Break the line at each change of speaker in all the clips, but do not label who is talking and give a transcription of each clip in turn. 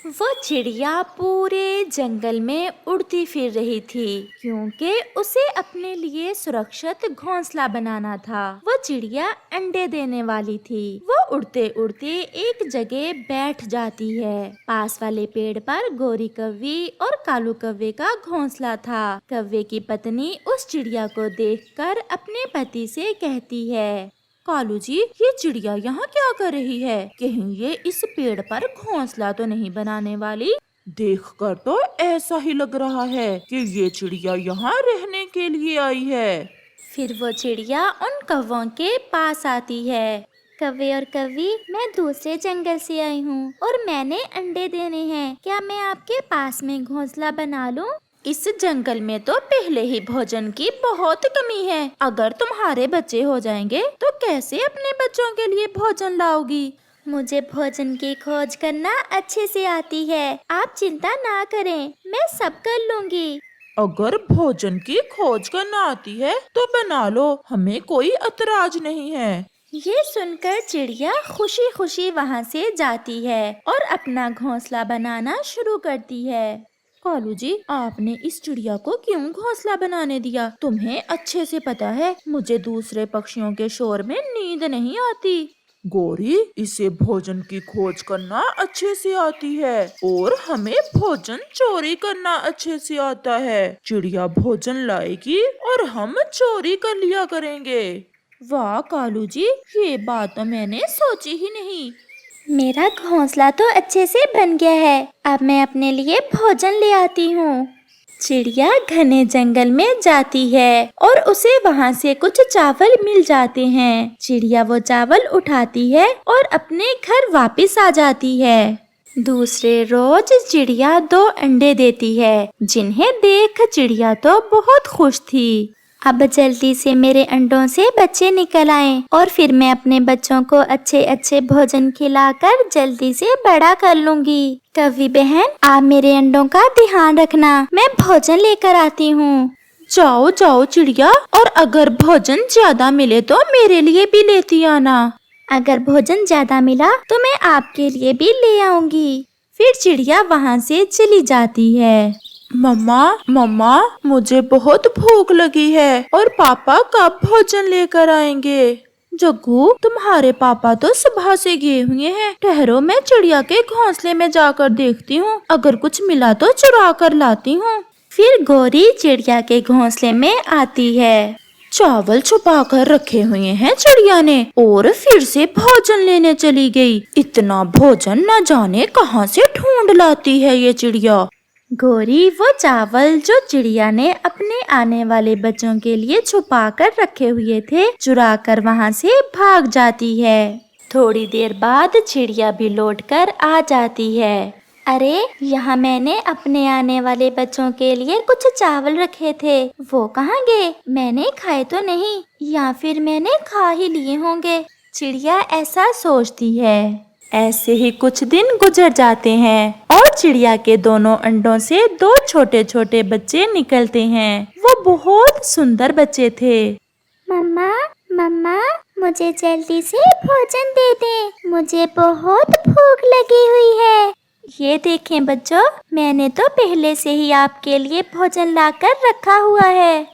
वो चिड़िया पूरे जंगल में उड़ती फिर रही थी क्योंकि उसे अपने लिए सुरक्षित घोंसला बनाना था। वो चिड़िया अंडे देने वाली थी। वो उड़ते उड़ते एक जगह बैठ जाती है। पास वाले पेड़ पर गोरी कौवी और कालू कौवे का घोंसला था। कौवे की पत्नी उस चिड़िया को देखकर अपने पति से कहती है, कालू जी, ये चिड़िया यहाँ क्या कर रही है? कहीं ये इस पेड़ पर घोंसला तो नहीं बनाने वाली?
देखकर तो ऐसा ही लग रहा है कि ये चिड़िया यहाँ रहने के लिए आई है।
फिर वो चिड़िया उन कौवों के पास आती है। कौवे और कौवी, मैं दूसरे जंगल से आई हूँ और मैंने अंडे देने हैं। क्या मैं आपके पास में घोंसला बना लूँ? इस जंगल में तो पहले ही भोजन की बहुत कमी है। अगर तुम्हारे बच्चे हो जाएंगे तो कैसे अपने बच्चों के लिए भोजन लाओगी? मुझे भोजन की खोज करना अच्छे से आती है। आप चिंता ना करें, मैं सब कर लूँगी।
अगर भोजन की खोज करना आती है तो बना लो, हमें कोई ऐतराज नहीं है।
ये सुनकर चिड़िया खुशी खुशी वहाँ से जाती है और अपना घोंसला बनाना शुरू करती है। कालू जी, आपने इस चिड़िया को क्यों घोंसला बनाने दिया? तुम्हें अच्छे से पता है मुझे दूसरे पक्षियों के शोर में नींद नहीं आती।
गोरी, इसे भोजन की खोज करना अच्छे से आती है और हमें भोजन चोरी करना अच्छे से आता है। चिड़िया भोजन लाएगी और हम चोरी कर लिया करेंगे।
वाह कालू जी, ये बात तो मैंने सोची ही नहीं। मेरा घोंसला तो अच्छे से बन गया है। अब मैं अपने लिए भोजन ले आती हूँ। चिड़िया घने जंगल में जाती है और उसे वहाँ से कुछ चावल मिल जाते हैं। चिड़िया वो चावल उठाती है और अपने घर वापस आ जाती है। दूसरे रोज चिड़िया 2 अंडे देती है, जिन्हें देख चिड़िया तो बहुत खुश थी। अब जल्दी से मेरे अंडों से बच्चे निकल आएं और फिर मैं अपने बच्चों को अच्छे अच्छे भोजन खिलाकर जल्दी से बड़ा कर लूंगी। कौवी बहन, आप मेरे अंडों का ध्यान रखना, मैं भोजन लेकर आती हूँ।
जाओ जाओ चिड़िया, और अगर भोजन ज्यादा मिले तो मेरे लिए भी लेती आना।
अगर भोजन ज्यादा मिला तो मैं आपके लिए भी ले आऊंगी। फिर चिड़िया वहाँ से चली जाती है।
मम्मा मम्मा, मुझे बहुत भूख लगी है और पापा कब भोजन लेकर आएंगे? जग्गू, तुम्हारे पापा तो सुबह से गए हुए हैं। ठहरो, मैं चिड़िया के घोंसले में जाकर देखती हूँ, अगर कुछ मिला तो चुरा कर लाती हूँ।
फिर गोरी चिड़िया के घोंसले में आती है।
चावल छुपा कर रखे हुए हैं चिड़िया ने और फिर से भोजन लेने चली गई। इतना भोजन न जाने कहाँ से ढूंढ लाती है ये चिड़िया।
गोरी वो चावल जो चिड़िया ने अपने आने वाले बच्चों के लिए छुपा कर रखे हुए थे, चुरा कर वहाँ से भाग जाती है। थोड़ी देर बाद चिड़िया भी लौटकर आ जाती है। अरे, यहाँ मैंने अपने आने वाले बच्चों के लिए कुछ चावल रखे थे, वो कहाँ गए? मैंने खाए तो नहीं, या फिर मैंने खा ही लिए होंगे। चिड़िया ऐसा सोचती है। ऐसे ही कुछ दिन गुजर जाते हैं और चिड़िया के दोनों अंडों से 2 छोटे छोटे बच्चे निकलते हैं। वो बहुत सुंदर बच्चे थे। मम्मा मम्मा, मुझे जल्दी से भोजन दे दे, मुझे बहुत भूख लगी हुई है। ये देखें बच्चों, मैंने तो पहले से ही आपके लिए भोजन लाकर रखा हुआ है।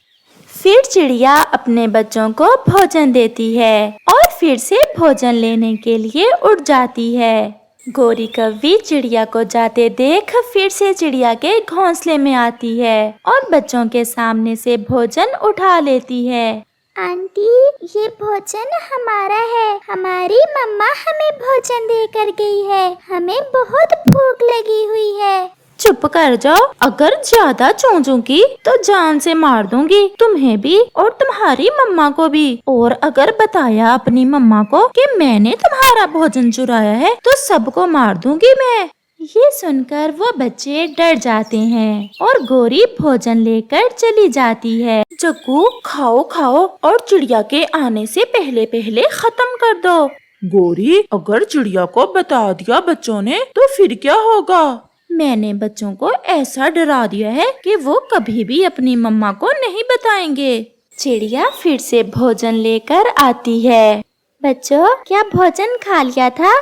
फिर चिड़िया अपने बच्चों को भोजन देती है और फिर से भोजन लेने के लिए उड़ जाती है। गोरी कौवी चिड़िया को जाते देख फिर से चिड़िया के घोंसले में आती है और बच्चों के सामने से भोजन उठा लेती है। आंटी, ये भोजन हमारा है, हमारी मम्मा हमें भोजन देकर गई है, हमें बहुत भूख लगी हुई है।
चुप कर जाओ, अगर ज्यादा चूंकूंगी तो जान से मार दूंगी, तुम्हें भी और तुम्हारी मम्मा को भी। और अगर बताया अपनी मम्मा को कि मैंने तुम्हारा भोजन चुराया है तो सबको मार दूंगी मैं। ये सुनकर वो बच्चे डर जाते हैं और गोरी भोजन लेकर चली जाती है।
जग्गू, खाओ खाओ और चिड़िया के आने से पहले पहले खत्म कर दो।
गोरी, अगर चिड़िया को बता दिया बच्चों ने तो फिर क्या होगा?
मैंने बच्चों को ऐसा डरा दिया है कि वो कभी भी अपनी मम्मा को नहीं बताएंगे। चिड़िया फिर से भोजन लेकर आती है। बच्चों, क्या भोजन खा लिया था?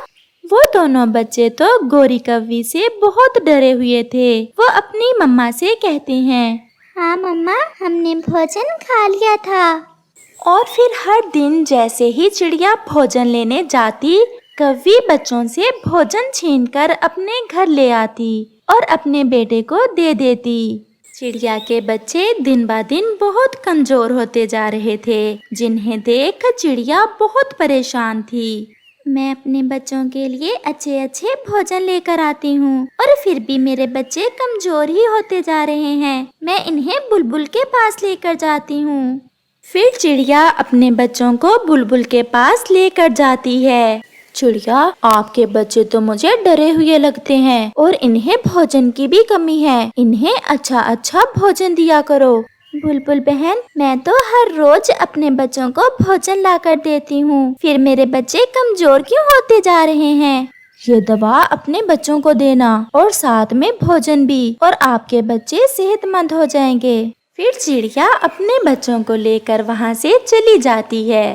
वो दोनों बच्चे तो गोरी कव्वी से बहुत डरे हुए थे। वो अपनी मम्मा से कहते हैं,
हाँ मम्मा, हमने भोजन खा लिया था।
और फिर हर दिन जैसे ही चिड़िया भोजन लेने जाती, कव्वी बच्चों से भोजन छीनकर अपने घर ले आती और अपने बेटे को दे देती। चिड़िया के बच्चे दिन ब दिन बहुत कमजोर होते जा रहे थे, जिन्हें देख चिड़िया बहुत परेशान थी। मैं अपने बच्चों के लिए अच्छे अच्छे भोजन लेकर आती हूँ और फिर भी मेरे बच्चे कमजोर ही होते जा रहे हैं। मैं इन्हें बुलबुल के पास लेकर जाती हूँ। फिर चिड़िया अपने बच्चों को बुलबुल के पास लेकर जाती है। चिड़िया, आपके बच्चे तो मुझे डरे हुए लगते हैं और इन्हें भोजन की भी कमी है। इन्हें अच्छा अच्छा भोजन दिया करो। बुलबुल बहन, मैं तो हर रोज अपने बच्चों को भोजन लाकर देती हूँ, फिर मेरे बच्चे कमजोर क्यों होते जा रहे हैं? ये दवा अपने बच्चों को देना और साथ में भोजन भी, और आपके बच्चे सेहतमंद हो जाएंगे। फिर चिड़िया अपने बच्चों को लेकर वहाँ से चली जाती है।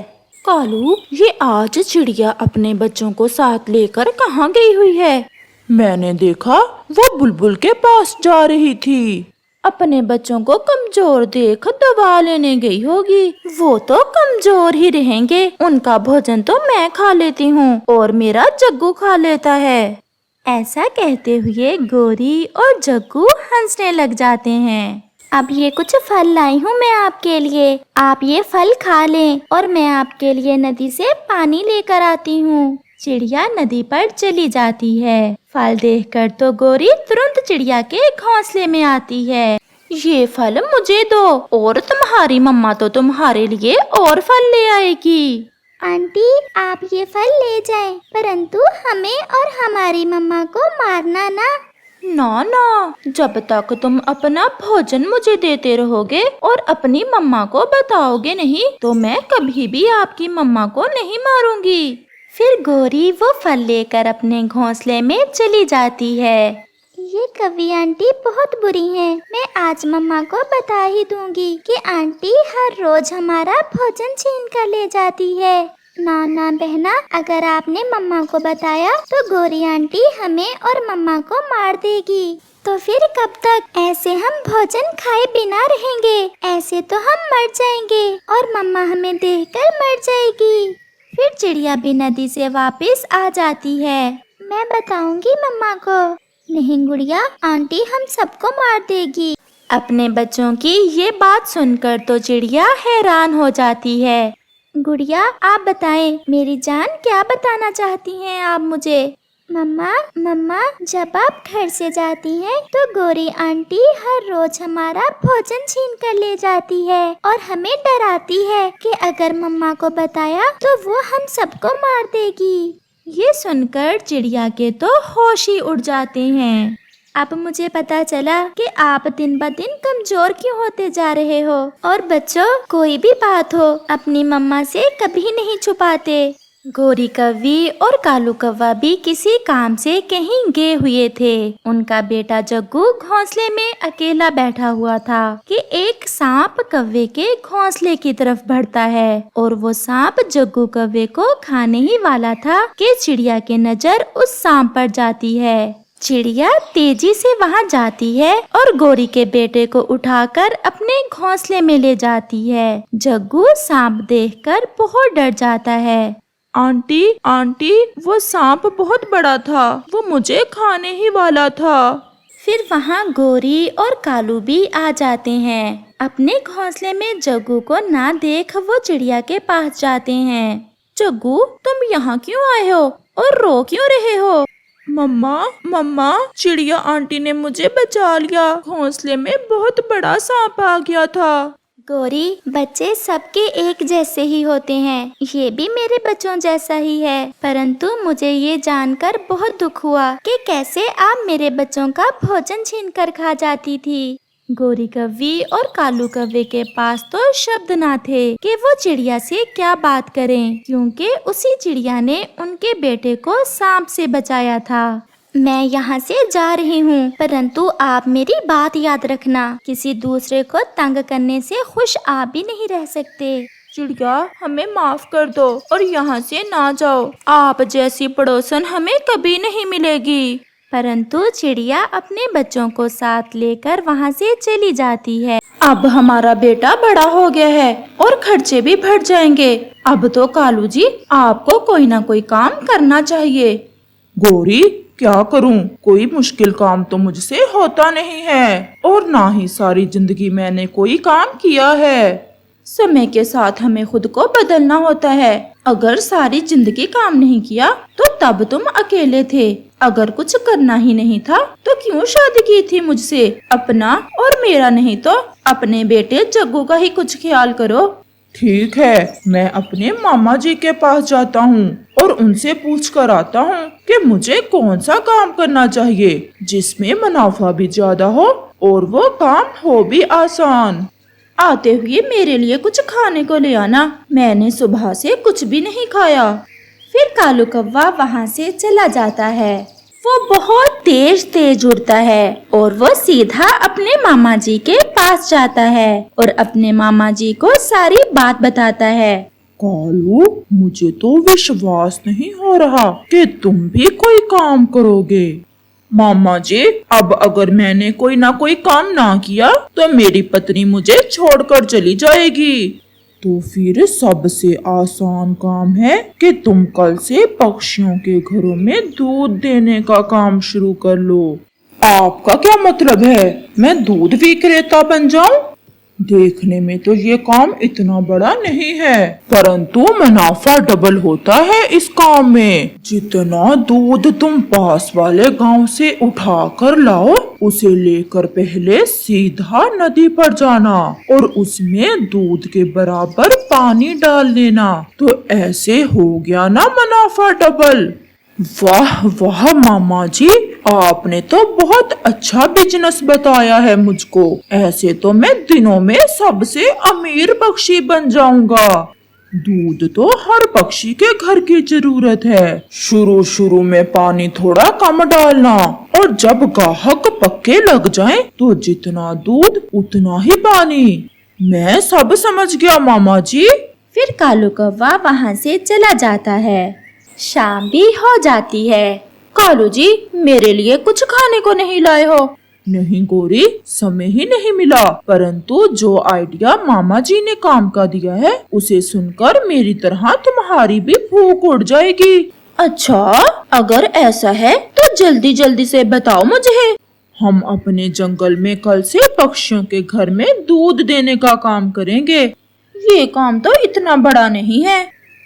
कालू, ये आज चिड़िया अपने बच्चों को साथ लेकर कहाँ गई हुई है?
मैंने देखा वो बुलबुल के पास जा रही थी।
अपने बच्चों को कमजोर देख दवा लेने गई होगी। वो तो कमजोर ही रहेंगे, उनका भोजन तो मैं खा लेती हूँ और मेरा जग्गू खा लेता है।
ऐसा कहते हुए गोरी और जग्गू हंसने लग जाते हैं।
अब ये कुछ फल लाई हूँ मैं आपके लिए, आप ये फल खा लें और मैं आपके लिए नदी से पानी लेकर आती हूँ।
चिड़िया नदी पर चली जाती है। फल देखकर तो गोरी तुरंत चिड़िया के घोंसले में आती है।
ये फल मुझे दो और तुम्हारी मम्मा तो तुम्हारे लिए और फल ले आएगी।
आंटी, आप ये फल ले जाएं, परंतु हमें और हमारी मम्मा को मारना ना।
ना ना, जब तक तुम अपना भोजन मुझे देते रहोगे और अपनी मम्मा को बताओगे नहीं, तो मैं कभी भी आपकी मम्मा को नहीं मारूंगी।
फिर गोरी वो फल लेकर अपने घोंसले में चली जाती है।
ये कव्वी आंटी बहुत बुरी हैं। मैं आज मम्मा को बता ही दूंगी कि आंटी हर रोज हमारा भोजन छीन कर ले जाती है। ना ना बहना, अगर आपने मम्मा को बताया तो गोरी आंटी हमें और मम्मा को मार देगी। तो फिर कब तक ऐसे हम भोजन खाए बिना रहेंगे? ऐसे तो हम मर जाएंगे और मम्मा हमें देखकर मर जाएगी।
फिर चिड़िया भी नदी से वापस आ जाती है।
मैं बताऊंगी मम्मा को। नहीं गुड़िया, आंटी हम सबको मार देगी।
अपने बच्चों की ये बात सुनकर तो चिड़िया हैरान हो जाती है।
गुड़िया, आप बताएं, मेरी जान क्या बताना चाहती हैं आप मुझे? मम्मा, जब आप घर से जाती हैं तो गोरी आंटी हर रोज हमारा भोजन छीन कर ले जाती है और हमें डराती है कि अगर मम्मा को बताया तो वो हम सबको मार देगी।
ये सुनकर चिड़िया के तो होश ही उड़ जाते हैं। अब मुझे पता चला कि आप दिन ब दिन कमजोर क्यों होते जा रहे हो। और बच्चों, कोई भी बात हो अपनी मम्मा से कभी नहीं छुपाते। गोरी कव्वी और कालू कौवा भी किसी काम से कहीं गए हुए थे। उनका बेटा जग्गू घोंसले में अकेला बैठा हुआ था कि एक सांप कौवे के घोंसले की तरफ बढ़ता है और वो सांप जग्गू कौवे को खाने ही वाला था कि चिड़िया की नजर उस सांप पर जाती है। चिड़िया तेजी से वहां जाती है और गोरी के बेटे को उठाकर अपने घोंसले में ले जाती है। जग्गू सांप देखकर बहुत डर जाता है।
आंटी, वो सांप बहुत बड़ा था, वो मुझे खाने ही वाला था।
फिर वहाँ गोरी और कालू भी आ जाते हैं। अपने घोंसले में जग्गू को ना देख वो चिड़िया के पास जाते हैं।
जग्गू, तुम यहाँ क्यों आए हो और रो क्यों रहे हो?
मम्मा, चिड़िया आंटी ने मुझे बचा लिया। घोंसले में बहुत बड़ा सांप आ गया था।
गोरी, बच्चे सबके एक जैसे ही होते हैं। ये भी मेरे बच्चों जैसा ही है, परंतु मुझे ये जानकर बहुत दुख हुआ कि कैसे आप मेरे बच्चों का भोजन छीन कर खा जाती थी।
गोरी कव्वी और कालू कौवे के पास तो शब्द ना थे कि वो चिड़िया से क्या बात करें, क्योंकि उसी चिड़िया ने उनके बेटे को सांप से बचाया था।
मैं यहाँ से जा रही हूँ, परंतु आप मेरी बात याद रखना, किसी दूसरे को तंग करने से खुश आप भी नहीं रह सकते।
चिड़िया हमें माफ कर दो और यहाँ से ना जाओ। आप जैसी पड़ोसन हमें कभी नहीं मिलेगी।
परंतु चिड़िया अपने बच्चों को साथ लेकर वहाँ से चली जाती है।
अब हमारा बेटा बड़ा हो गया है और खर्चे भी बढ़ जाएंगे। अब तो कालू जी आपको कोई ना कोई काम करना चाहिए।
गौरी क्या करूं? कोई मुश्किल काम तो मुझसे होता नहीं है और ना ही सारी जिंदगी मैंने कोई काम किया है।
समय के साथ हमें खुद को बदलना होता है। अगर सारी जिंदगी काम नहीं किया तो तब तुम अकेले थे। अगर कुछ करना ही नहीं था तो क्यों शादी की थी मुझसे? अपना और मेरा नहीं तो अपने बेटे जग्गू का ही कुछ ख्याल करो।
ठीक है, मैं अपने मामा जी के पास जाता हूँ और उनसे पूछ कर आता हूँ कि मुझे कौन सा काम करना चाहिए जिसमें मुनाफा भी ज्यादा हो और वो काम हो भी आसान।
आते हुए मेरे लिए कुछ खाने को ले आना, मैंने सुबह से कुछ भी नहीं खाया।
फिर कालू कौवा वहाँ से चला जाता है। वो बहुत तेज तेज उड़ता है और वो सीधा अपने मामा जी के पास जाता है और अपने मामा जी को सारी बात बताता है।
कालू, मुझे तो विश्वास नहीं हो रहा कि तुम भी कोई काम करोगे। मामा जी, अब अगर मैंने कोई ना कोई काम ना किया तो मेरी पत्नी मुझे छोड़कर चली जाएगी। तो फिर सबसे आसान काम है कि तुम कल से पक्षियों के घरों में दूध देने का काम शुरू कर लो। आपका क्या मतलब है, मैं दूध विक्रेता बन जाऊं? देखने में तो ये काम इतना बड़ा नहीं है, परंतु मुनाफा डबल होता है इस काम में। जितना दूध तुम पास वाले गांव से उठा कर लाओ, उसे लेकर पहले सीधा नदी पर जाना और उसमें दूध के बराबर पानी डाल देना, तो ऐसे हो गया ना मुनाफा डबल। वाह वाह मामा जी, आपने तो बहुत अच्छा बिजनेस बताया है मुझको। ऐसे तो मैं दिनों में सबसे अमीर पक्षी बन जाऊंगा। दूध तो हर पक्षी के घर की जरूरत है। शुरू में पानी थोड़ा कम डालना और जब गाहक पक्के लग जाएं तो जितना दूध उतना ही पानी। मैं सब समझ गया मामा जी।
फिर कालू कौवा वहाँ से चला जाता है। शाम भी हो जाती है।
कालू जी, मेरे लिए कुछ खाने को नहीं लाए हो?
नहीं गौरी, समय ही नहीं मिला, परंतु जो आइडिया मामा जी ने काम का दिया है उसे सुनकर मेरी तरह तुम्हारी भी भूख उड़ जाएगी।
अच्छा, अगर ऐसा है तो जल्दी जल्दी से बताओ मुझे।
हम अपने जंगल में कल से पक्षियों के घर में दूध देने का काम करेंगे।
ये काम तो इतना बड़ा नहीं है।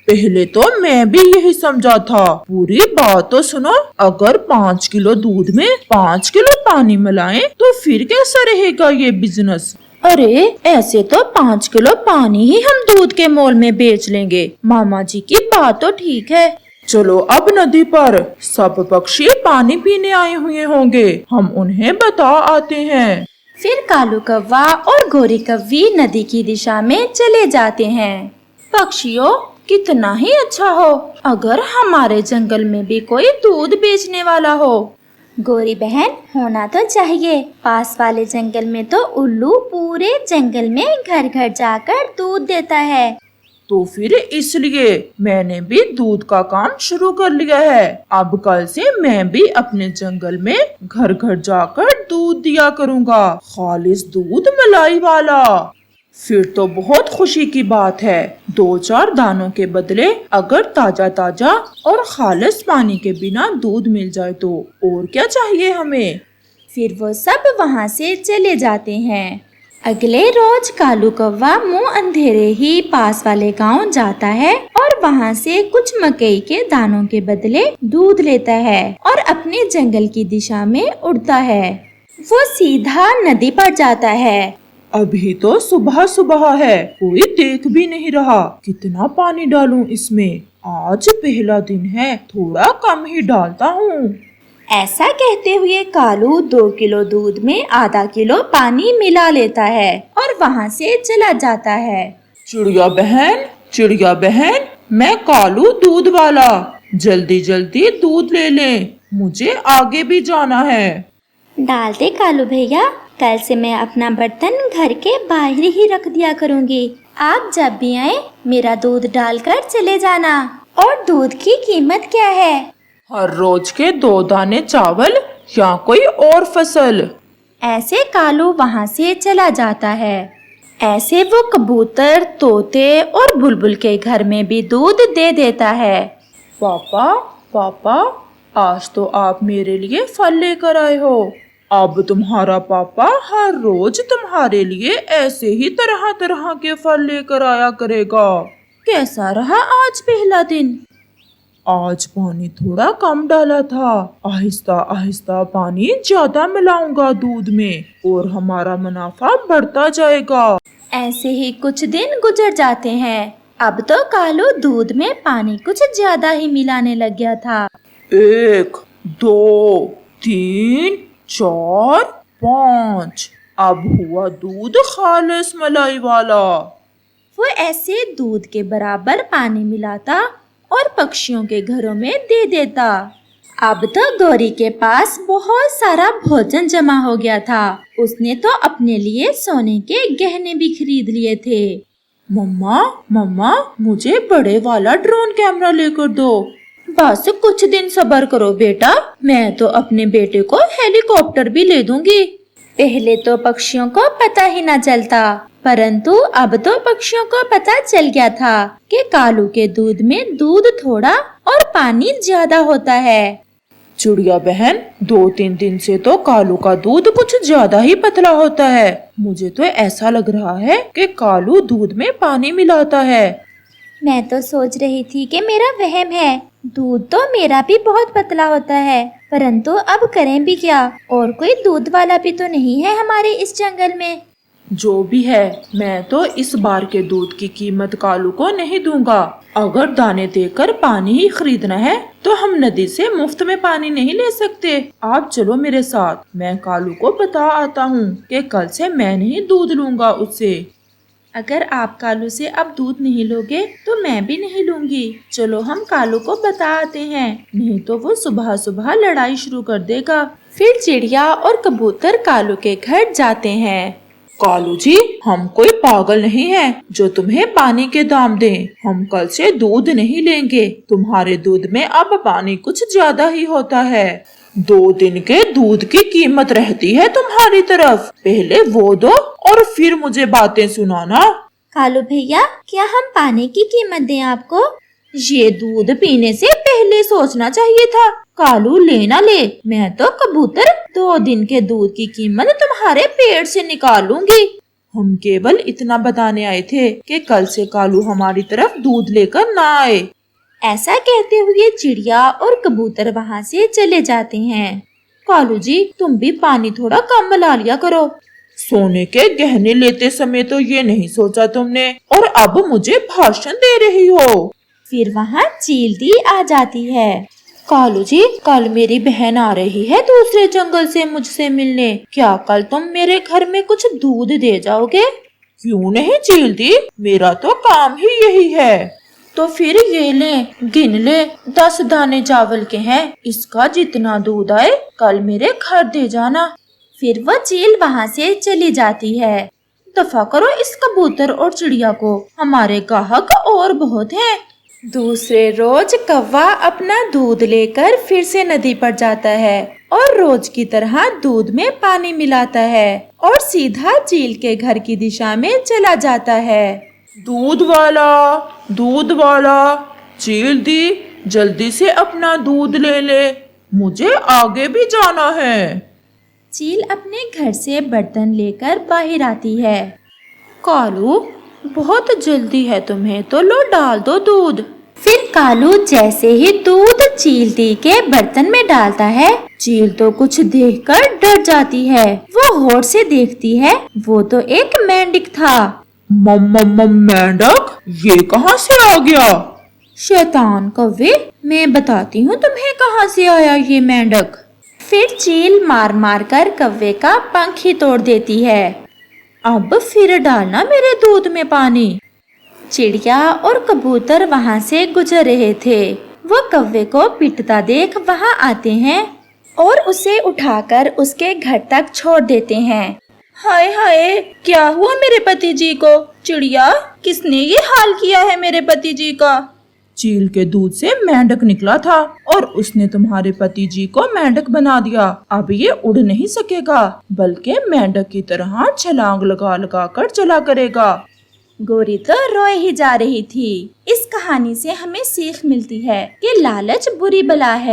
पहले तो मैं भी यही समझा था, पूरी बात तो सुनो। अगर 5 किलो दूध में 5 किलो पानी मिलाएं तो फिर कैसा रहेगा ये बिजनेस?
अरे ऐसे तो 5 किलो पानी ही हम दूध के मोल में बेच लेंगे। मामा जी की बात तो ठीक है।
चलो अब नदी पर सब पक्षी पानी पीने आए हुए होंगे, हम उन्हें बता आते हैं।
फिर कालू कौवा और गोरी कौवी नदी की दिशा में चले जाते हैं।
पक्षियों, कितना ही अच्छा हो अगर हमारे जंगल में भी कोई दूध बेचने वाला हो।
गोरी बहन, होना तो चाहिए। पास वाले जंगल में तो उल्लू पूरे जंगल में घर घर जाकर दूध देता है।
तो फिर इसलिए मैंने भी दूध का काम शुरू कर लिया है। अब कल से मैं भी अपने जंगल में घर घर जाकर दूध दिया करूँगा, खालिस दूध मलाई वाला। फिर तो बहुत खुशी की बात है। 2-4 दानों के बदले अगर ताजा ताजा और खालिस पानी के बिना दूध मिल जाए तो और क्या चाहिए हमें।
फिर वो सब वहाँ से चले जाते हैं। अगले रोज कालू कौवा मुंह अंधेरे ही पास वाले गांव जाता है और वहाँ से कुछ मकई के दानों के बदले दूध लेता है और अपने जंगल की दिशा में उड़ता है। वो सीधा नदी पर जाता है।
अभी तो सुबह सुबह है, कोई देख भी नहीं रहा। कितना पानी डालूं इसमें? आज पहला दिन है, थोड़ा कम ही डालता हूँ।
ऐसा कहते हुए कालू 2 किलो दूध में आधा किलो पानी मिला लेता है और वहाँ से चला जाता है।
चिड़िया बहन, मैं कालू दूध वाला, जल्दी जल्दी दूध ले ले, मुझे आगे भी जाना है।
डालते कालू भैया,
कल से मैं अपना बर्तन घर के बाहर ही रख दिया करूँगी। आप जब भी आए मेरा दूध डालकर चले जाना। और दूध की कीमत क्या है?
हर रोज के 2 दाने चावल या कोई और फसल।
ऐसे कालू वहाँ से चला जाता है। ऐसे वो कबूतर, तोते और बुलबुल के घर में भी दूध दे देता है।
पापा पापा, आज तो आप मेरे लिए फल लेकर आए हो। अब तुम्हारा पापा हर रोज तुम्हारे लिए ऐसे ही तरह तरह के फल लेकर आया करेगा।
कैसा रहा आज पहला दिन?
आज पानी थोड़ा कम डाला था, आहिस्ता आहिस्ता पानी ज्यादा मिलाऊंगा दूध में और हमारा मुनाफा बढ़ता जाएगा।
ऐसे ही कुछ दिन गुजर जाते हैं। अब तो कालू दूध में पानी कुछ ज्यादा ही मिलाने लग गया था।
1 2 3 4 5, अब हुआ दूध खालिस मलाई वाला।
वो ऐसे दूध के बराबर पानी मिलाता और पक्षियों के घरों में दे देता। अब तो गौरी के पास बहुत सारा भोजन जमा हो गया था। उसने तो अपने लिए सोने के गहने भी खरीद लिए थे।
मम्मा मम्मा, मुझे बड़े वाला ड्रोन कैमरा लेकर दो।
बस कुछ दिन सब्र करो बेटा, मैं तो अपने बेटे को हेलीकॉप्टर भी ले दूंगी। पहले तो पक्षियों को पता ही न चलता, परंतु अब तो पक्षियों को पता चल गया था कि कालू के दूध में दूध थोड़ा और पानी ज्यादा होता है।
चिड़िया बहन, 2-3 दिन से तो कालू का दूध कुछ ज्यादा ही पतला होता है। मुझे तो ऐसा लग रहा है कि कालू दूध में पानी मिलाता है।
मैं तो सोच रही थी कि मेरा वहम है। दूध तो मेरा भी बहुत पतला होता है, परंतु अब करें भी क्या? और कोई दूध वाला भी तो नहीं है हमारे इस जंगल में।
जो भी है, मैं तो इस बार के दूध की कीमत कालू को नहीं दूंगा। अगर दाने देकर पानी ही खरीदना है तो हम नदी से मुफ्त में पानी नहीं ले सकते। आप चलो मेरे साथ, मैं कालू को बता आता हूँ कि कल से मैं नहीं दूध लूंगा उससे।
अगर आप कालू से अब दूध नहीं लोगे तो मैं भी नहीं लूंगी। चलो हम कालू को बता आते हैं, नहीं तो वो सुबह सुबह लड़ाई शुरू कर देगा। फिर चिड़िया और कबूतर कालू के घर जाते हैं।
कालू जी, हम कोई पागल नहीं हैं जो तुम्हें पानी के दाम दें। हम कल से दूध नहीं लेंगे। तुम्हारे दूध में अब पानी कुछ ज्यादा ही होता है। 2 दिन के दूध की कीमत रहती है तुम्हारी तरफ। पहले वो दो और फिर मुझे बातें सुनाना।
कालू भैया, क्या हम पानी की कीमत दें आपको?
ये दूध पीने से पहले सोचना चाहिए था। कालू ले ना ले, मैं तो कबूतर 2 दिन के दूध की कीमत तुम्हारे पेट से निकालूंगी।
हम केवल इतना बताने आए थे कि कल से कालू हमारी तरफ दूध लेकर ना आए।
ऐसा कहते हुए चिड़िया और कबूतर वहाँ से चले जाते हैं। कालू जी, तुम भी पानी थोड़ा कम मिला लिया करो।
सोने के गहने लेते समय तो ये नहीं सोचा तुमने, और अब मुझे भाषण दे रही हो।
फिर वहाँ चील दी आ जाती है। कालू जी, कल मेरी बहन आ रही है दूसरे जंगल से मुझसे मिलने। क्या कल तुम मेरे घर में कुछ दूध दे जाओगे?
क्यों नहीं चील दी, मेरा तो काम ही यही है।
तो फिर ये ले, गिन ले, 10 दाने चावल के हैं। इसका जितना दूध आए कल मेरे घर दे जाना। फिर वह चील वहाँ से चली जाती है। दफा करो इस कबूतर और चिड़िया को, हमारे ग्राहक और बहुत हैं। दूसरे रोज कौवा अपना दूध लेकर फिर से नदी पर जाता है और रोज की तरह दूध में पानी मिलाता है और सीधा चील के घर की दिशा में चला जाता है।
दूध वाला, चील दी, जल्दी से अपना दूध ले ले, मुझे आगे भी जाना है।
चील अपने घर से बर्तन लेकर बाहर आती है। कालू, बहुत जल्दी है तुम्हें, तो लो डाल दो दूध।
फिर कालू जैसे ही दूध चील दी के बर्तन में डालता है,
चील तो कुछ देखकर डर जाती है। वो गौर से देखती है, वो तो एक मेंढक था।
मेंढक, ये कहाँ से आ गया?
शैतान कौवे, मैं बताती हूँ तुम्हें कहाँ से आया ये मेंढक। फिर चील मार मार कर कौवे का पंख ही तोड़ देती है। अब फिर डालना मेरे दूध में पानी। चिड़िया और कबूतर वहाँ से गुजर रहे थे। वो कौवे को पिटता देख वहाँ आते हैं और उसे उठाकर उसके घर तक छोड़ देते हैं।
हाय हाय, क्या हुआ मेरे पति जी को? चिड़िया, किसने ये हाल किया है मेरे पति जी का?
चील के दूध से मेंढक निकला था और उसने तुम्हारे पति जी को मेंढक बना दिया। अब ये उड़ नहीं सकेगा, बल्कि मेंढक की तरह छलांग लगा लगा कर चला करेगा।
गोरी तो रोए ही जा रही थी। इस कहानी से हमें सीख मिलती है कि लालच बुरी बला है।